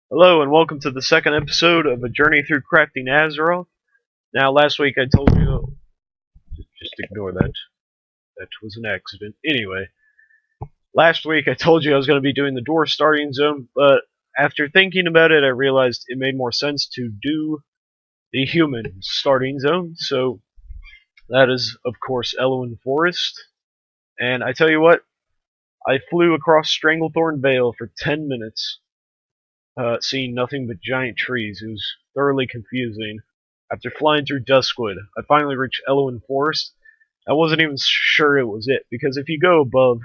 Hello and welcome to the second episode of A Journey Through Crafting Azeroth. Now, last week I told you... Just ignore that. That was an accident. Anyway, last week I told you I was going to be doing the dwarf starting zone, but after thinking about it I realized it made more sense to do the human starting zone. So, that is, of course, Elwynn Forest. And I tell you what, I flew across Stranglethorn Vale for 10 minutes. Seeing nothing but giant trees. It was thoroughly confusing. After flying through Duskwood, I finally reached Elwynn Forest. I wasn't even sure it was it, because if you go above,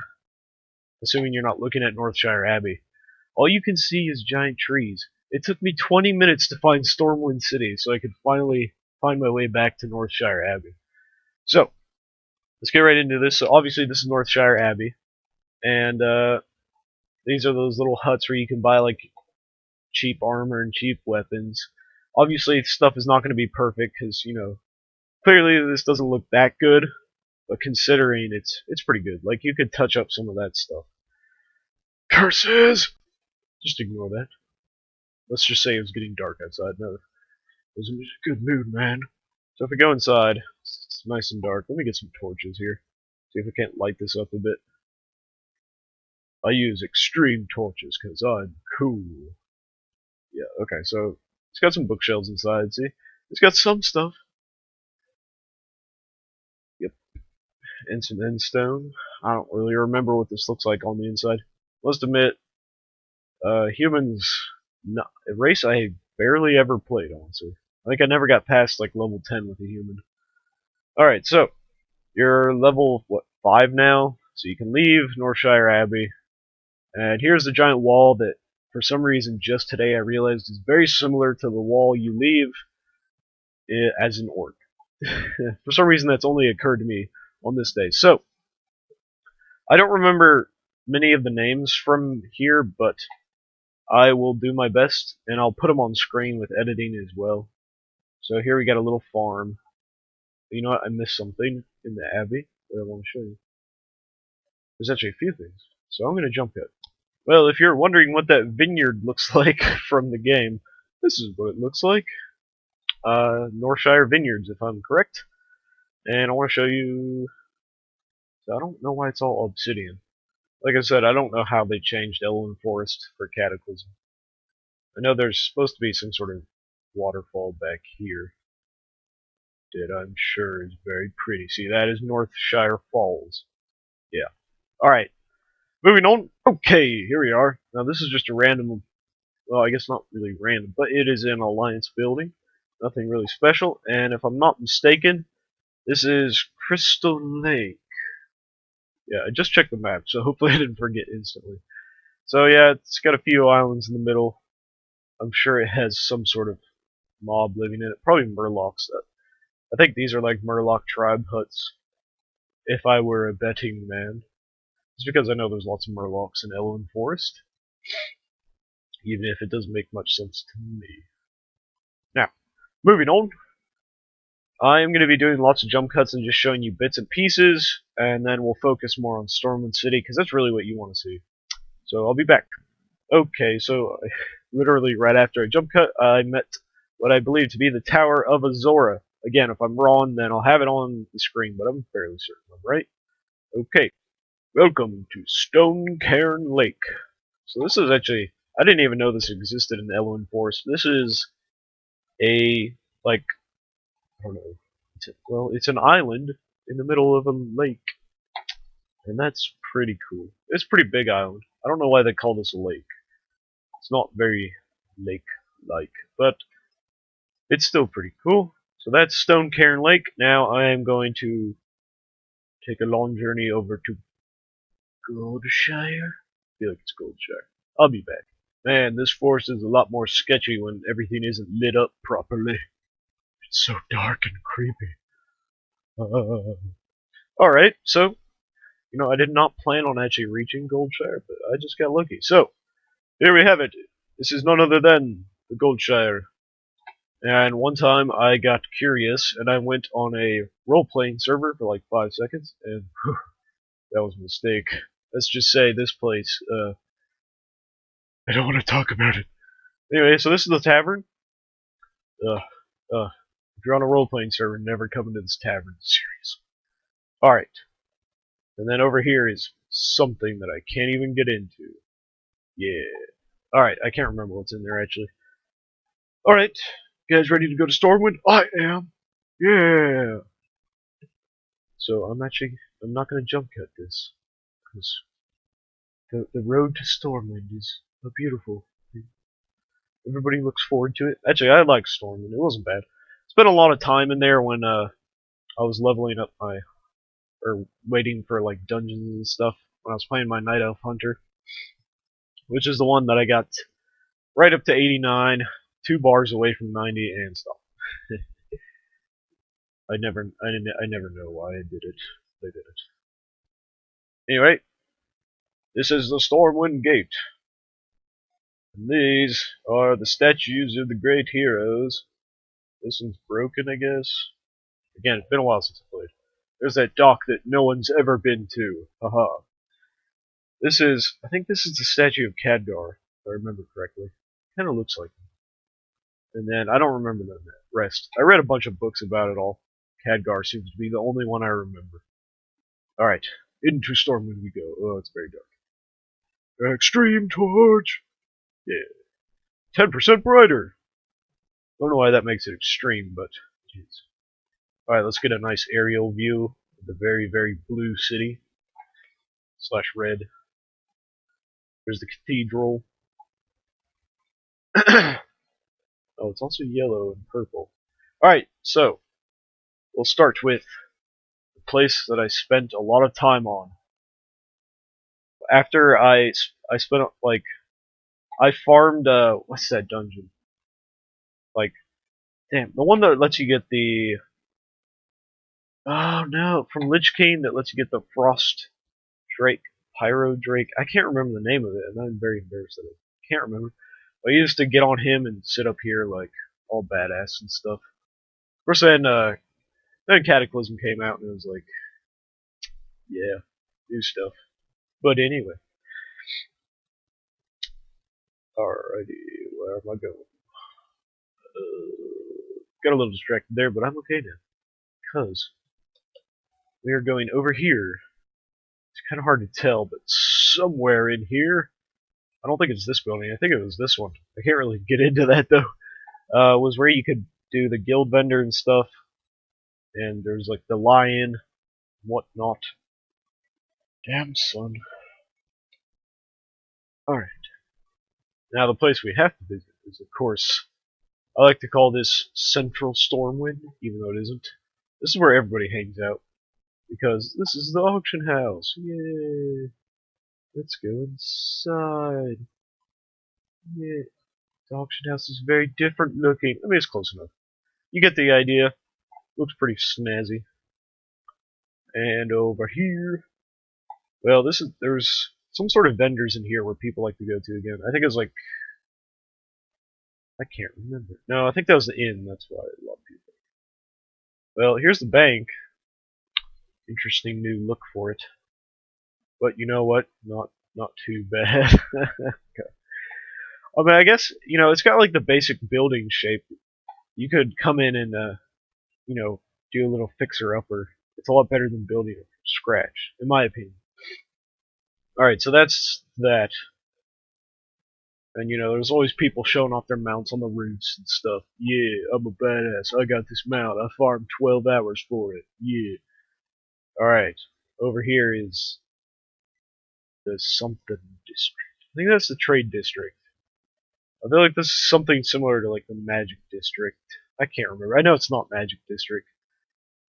assuming you're not looking at Northshire Abbey, all you can see is giant trees. It took me 20 minutes to find Stormwind City, so I could finally find my way back to Northshire Abbey. So, let's get right into this. So obviously this is Northshire Abbey, and these are those little huts where you can buy like cheap armor and cheap weapons. Obviously, stuff is not going to be perfect because, clearly this doesn't look that good, but considering it's pretty good. Like, you could touch up some of that stuff. Curses! Just ignore that. Let's just say it was getting dark outside. No, it was in a good mood, man. So if we go inside, it's nice and dark. Let me get some torches here. See if I can't light this up a bit. I use extreme torches because I'm cool. Yeah, okay, so it's got some bookshelves inside, see? It's got some stuff. Yep, and some endstone. I don't really remember what this looks like on the inside. Must admit, humans, a race I barely ever played, honestly. I think I never got past, like, level 10 with a human. Alright, so, you're level, 5 now? So you can leave Northshire Abbey. And here's the giant wall that, for some reason, just today I realized is very similar to the wall you leave as an orc. For some reason, that's only occurred to me on this day. So, I don't remember many of the names from here, but I will do my best, and I'll put them on screen with editing as well. So here we got a little farm. You know what? I missed something in the Abbey that I want to show you. There's actually a few things, so I'm going to jump it. Well, if you're wondering what that vineyard looks like from the game, this is what it looks like. Northshire Vineyards, if I'm correct. And I want to show you... I don't know why it's all obsidian. Like I said, I don't know how they changed Elwynn Forest for Cataclysm. I know there's supposed to be some sort of waterfall back here that I'm sure is very pretty. See, that is Northshire Falls. Yeah. Alright. Moving on. Okay, here we are. Now this is just a random, well, I guess not really random, but it is an Alliance building. Nothing really special. And if I'm not mistaken, this is Crystal Lake. Yeah, I just checked the map, so hopefully I didn't forget instantly. So yeah, it's got a few islands in the middle. I'm sure it has some sort of mob living in it. Probably Murlocs. I think these are like Murloc tribe huts, if I were a betting man. Just because I know there's lots of Murlocs in Elwynn Forest. Even if it doesn't make much sense to me. Now, moving on. I am going to be doing lots of jump cuts and just showing you bits and pieces, and then we'll focus more on Stormwind City, because that's really what you want to see. So I'll be back. Okay, so literally right after I jump cut, I met what I believe to be the Tower of Azora. Again, if I'm wrong, then I'll have it on the screen, but I'm fairly certain I'm right. Okay, welcome to Stonecairn Lake. So this is actually, I didn't even know this existed in Elwynn Forest. This is a, like, I don't know, it's an island in the middle of a lake. And that's pretty cool. It's a pretty big island. I don't know why they call this a lake. It's not very lake-like, but it's still pretty cool. So that's Stonecairn Lake. Now I am going to take a long journey over to Goldshire. I feel like it's Goldshire. I'll be back. Man, this forest is a lot more sketchy when everything isn't lit up properly. It's so dark and creepy. Alright, so, I did not plan on actually reaching Goldshire, but I just got lucky. So, here we have it. This is none other than the Goldshire. And one time I got curious and I went on a role-playing server for like 5 seconds, and whew, that was a mistake. Let's just say this place, I don't want to talk about it. Anyway, so this is the tavern. Ugh, ugh. If you're on a role-playing server, never come into this tavern series. Alright. And then over here is something that I can't even get into. Yeah. Alright, I can't remember what's in there, actually. Alright. You guys ready to go to Stormwind? I am. Yeah. So I'm not gonna jump cut this. Because the road to Stormwind is a beautiful thing. Everybody looks forward to it. Actually, I like Stormwind. It wasn't bad. Spent a lot of time in there when I was leveling up or waiting for like dungeons and stuff when I was playing my Night Elf Hunter, which is the one that I got right up to 89, 2 bars away from 90 and stuff. I never know why I did it. I did it. Anyway, this is the Stormwind Gate. And these are the statues of the great heroes. This one's broken, I guess. Again, it's been a while since I played. There's that dock that no one's ever been to. Haha. I think this is the statue of Khadgar, if I remember correctly. Kind of looks like him. And then, I don't remember the rest. I read a bunch of books about it all. Khadgar seems to be the only one I remember. Alright, into Stormwind we go. Oh, it's very dark. Extreme torch! Yeah. 10% brighter! Don't know why that makes it extreme, but jeez. Alright, let's get a nice aerial view of the very, very blue city. / red. There's the cathedral. Oh, it's also yellow and purple. Alright, so we'll start with the place that I spent a lot of time on. After I spent, like, I farmed, what's that dungeon? Like, damn, the one that lets you get the, oh no, from Lich King that lets you get the Frost Drake, Pyro Drake. I can't remember the name of it, and I'm very embarrassed that I can't remember. I used to get on him and sit up here, like, all badass and stuff. Of course, then Cataclysm came out, and it was like, yeah, new stuff. But anyway. Alrighty, where am I going? Got a little distracted there, but I'm okay now. Because we are going over here. It's kind of hard to tell, but somewhere in here, I don't think it's this building, I think it was this one. I can't really get into that though. Was where you could do the guild vendor and stuff. And there's like the lion, whatnot. Damn, son. Alright. Now the place we have to visit is, of course, I like to call this Central Stormwind, even though it isn't. This is where everybody hangs out. Because this is the auction house. Yay! Let's go inside. Yeah. The auction house is very different looking. I mean, it's close enough. You get the idea. Looks pretty snazzy. And over here, well, there's some sort of vendors in here where people like to go to again. I think it was like, I can't remember. No, I think that was the inn. That's why a lot of people. Well, here's the bank. Interesting new look for it. But you know what? Not too bad. Okay. I mean, I guess, it's got like the basic building shape. You could come in and, do a little fixer-upper. It's a lot better than building it from scratch, in my opinion. Alright, so that's that. And, there's always people showing off their mounts on the roofs and stuff. Yeah, I'm a badass. I got this mount. I farmed 12 hours for it. Yeah. Alright, over here is the something district. I think that's the trade district. I feel like this is something similar to like the Magic District. I can't remember. I know it's not Magic District.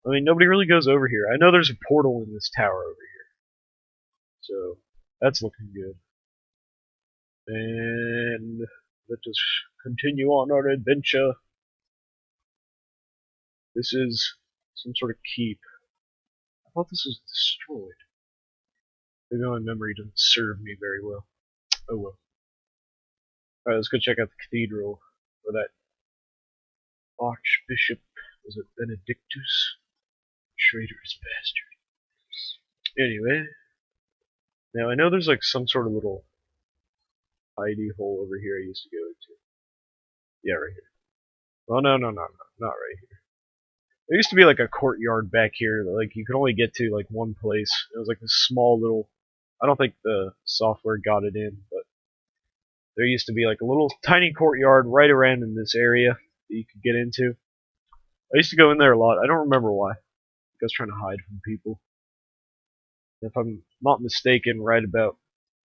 I mean, nobody really goes over here. I know there's a portal in this tower over here. So, that's looking good. And let us continue on our adventure. This is some sort of keep. I thought this was destroyed. Maybe my memory doesn't serve me very well. Oh well. Alright, let's go check out the cathedral. Or that Archbishop, was it Benedictus? Traitorous bastard. Anyway. Now I know there's like some sort of little hidey hole over here I used to go into. Yeah, right here. Oh, no, no, no, no, not right here. There used to be like a courtyard back here that like you could only get to like one place. It was like this small little. I don't think the software got it in, but there used to be like a little tiny courtyard right around in this area that you could get into. I used to go in there a lot. I don't remember why. I was trying to hide from people. If I'm not mistaken, right about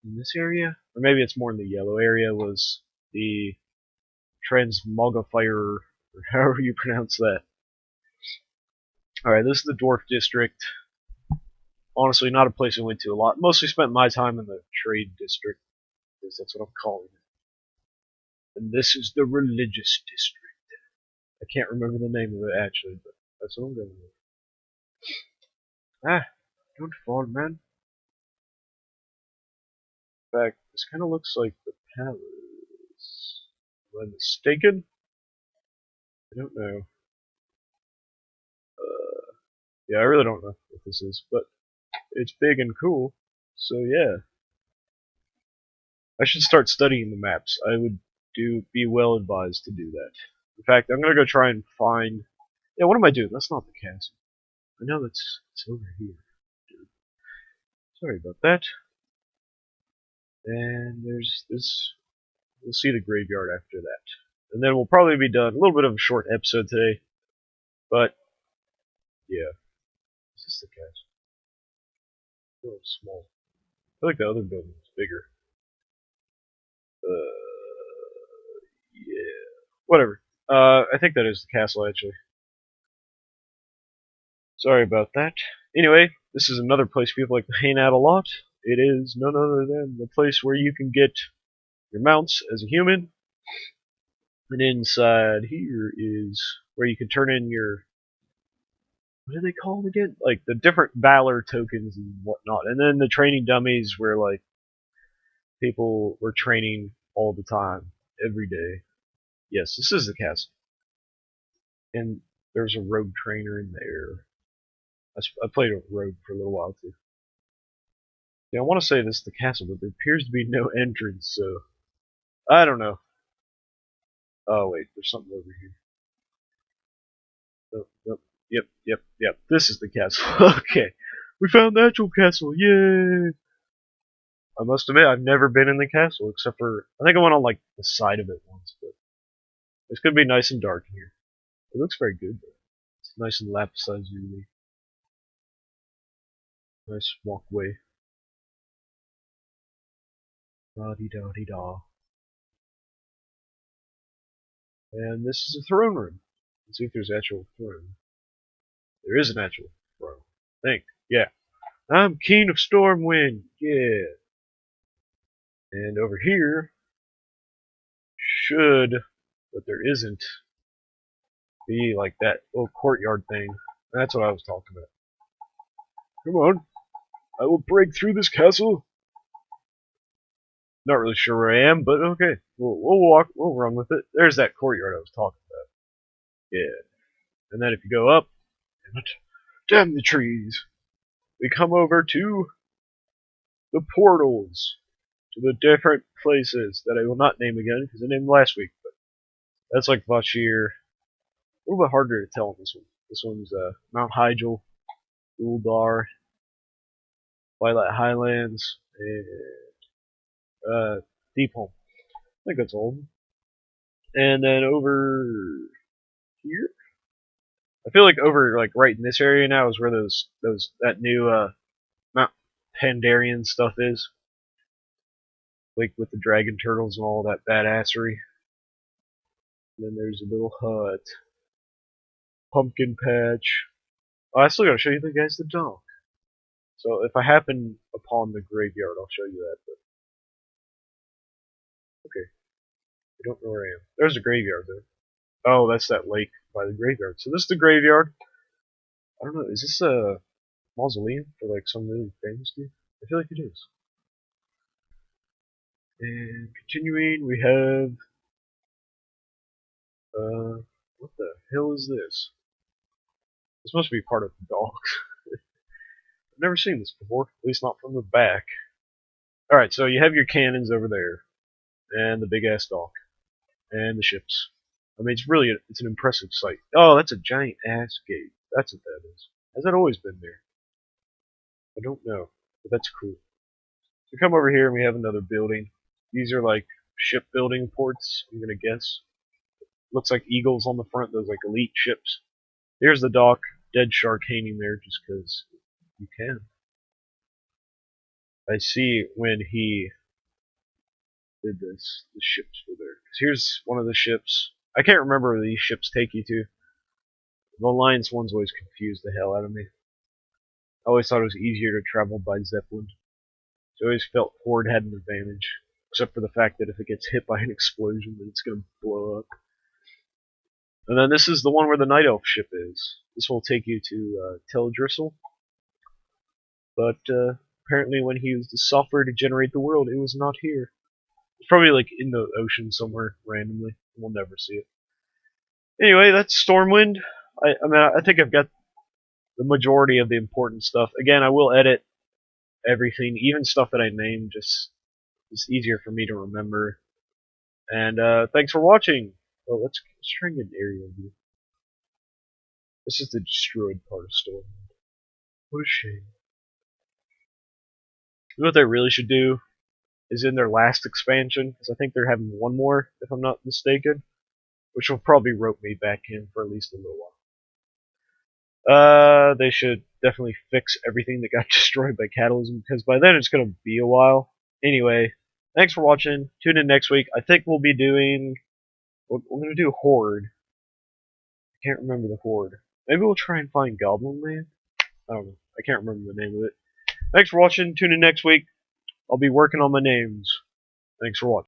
in this area, or maybe it's more in the yellow area, was the Transmogrifier, or however you pronounce that. Alright, this is the Dwarf District. Honestly, not a place I went to a lot. Mostly spent my time in the Trade District, because that's what I'm calling it. And this is the Religious District. I can't remember the name of it actually, but that's what I'm going with. Ah, don't fall, man. In fact, this kind of looks like the palace. Am I mistaken? I don't know. Yeah, I really don't know what this is, but it's big and cool. So yeah, I should start studying the maps. I would be well advised to do that. In fact, I'm gonna go try and find. Yeah, what am I doing? That's not the castle. I know it's over here. Dude. Sorry about that. And there's this. We'll see the graveyard after that, and then we'll probably be done. A little bit of a short episode today, but yeah. Is this the castle? A little small. I feel like the other building is bigger. Yeah. Whatever. I think that is the castle, actually. Sorry about that. Anyway, this is another place people like to hang out a lot. It is none other than the place where you can get your mounts as a human. And inside here is where you can turn in your... What do they call them again? Like, the different Valor tokens and whatnot. And then the training dummies where, like, people were training all the time, every day. Yes, this is the castle. And there's a rogue trainer in there. I played a rogue for a little while too. Yeah, I want to say this is the castle, but there appears to be no entrance, so I don't know. Oh wait, there's something over here. Oh, oh, yep. This is the castle. Okay, we found the actual castle. Yay! I must admit, I've never been in the castle except for I think I went on like the side of it once, but it's gonna be nice and dark in here. It looks very good though. It's nice and lapis-lazuli. Nice walkway. La-di-da-di-da. And this is a throne room. Let's see if there's an actual throne. There is an actual throne. I think. Yeah. I'm King of Stormwind. Yeah. And over here should, but there isn't, be like that little courtyard thing. That's what I was talking about. Come on. I will break through this castle. Not really sure where I am, but okay. We'll run with it. There's that courtyard I was talking about. Yeah. And then if you go up, damn the trees, we come over to the portals to the different places that I will not name again because I named last week. But that's like Northshire. A little bit harder to tell on this one. This one's Mount Hyjal, Uldar, Twilight Highlands, and Deepholm. I think that's all of them. And then over here, I feel like over like right in this area now is where that new Mount Pandarian stuff is. Like with the dragon turtles and all that badassery. And then there's a little hut. Pumpkin patch. Oh, I still gotta show you the guys the dog. So if I happen upon the graveyard, I'll show you that. But okay, I don't know where I am. There's a graveyard though. Oh, that's that lake by the graveyard. So this is the graveyard. I don't know. Is this a mausoleum for like some really famous dude? I feel like it is. And continuing, we have what the hell is this? This must be part of the dogs. I've never seen this before, at least not from the back. Alright, so you have your cannons over there, and the big ass dock, and the ships. I mean, it's an impressive sight. Oh, that's a giant ass gate. That's what that is. Has that always been there? I don't know, but that's cool. So come over here and we have another building. These are like shipbuilding ports, I'm gonna guess. Looks like eagles on the front, those like elite ships. Here's the dock, dead shark hanging there just because you can. I see when he did this, the ships were there. 'Cause here's one of the ships. I can't remember where these ships take you to. The Alliance ones always confused the hell out of me. I always thought it was easier to travel by Zeppelin. So I always felt Horde had an advantage. Except for the fact that if it gets hit by an explosion, then it's going to blow up. And then this is the one where the Night Elf ship is. This will take you to Teledrissel. But apparently when he used the software to generate the world, it was not here. It's probably like in the ocean somewhere randomly. We'll never see it. Anyway, that's Stormwind. I mean, I think I've got the majority of the important stuff. Again, I will edit everything, even stuff that I named, just it's easier for me to remember. And thanks for watching. Well, let's try and get an aerial view. This is the destroyed part of Stormwind. What a shame. You know what they really should do is in their last expansion, because I think they're having one more, if I'm not mistaken, which will probably rope me back in for at least a little while. They should definitely fix everything that got destroyed by Catalysm, because by then it's going to be a while. Anyway, thanks for watching. Tune in next week. I think we'll be doing... We're going to do Horde. I can't remember the Horde. Maybe we'll try and find Goblin Land? I don't know. I can't remember the name of it. Thanks for watching. Tune in next week. I'll be working on my names. Thanks for watching.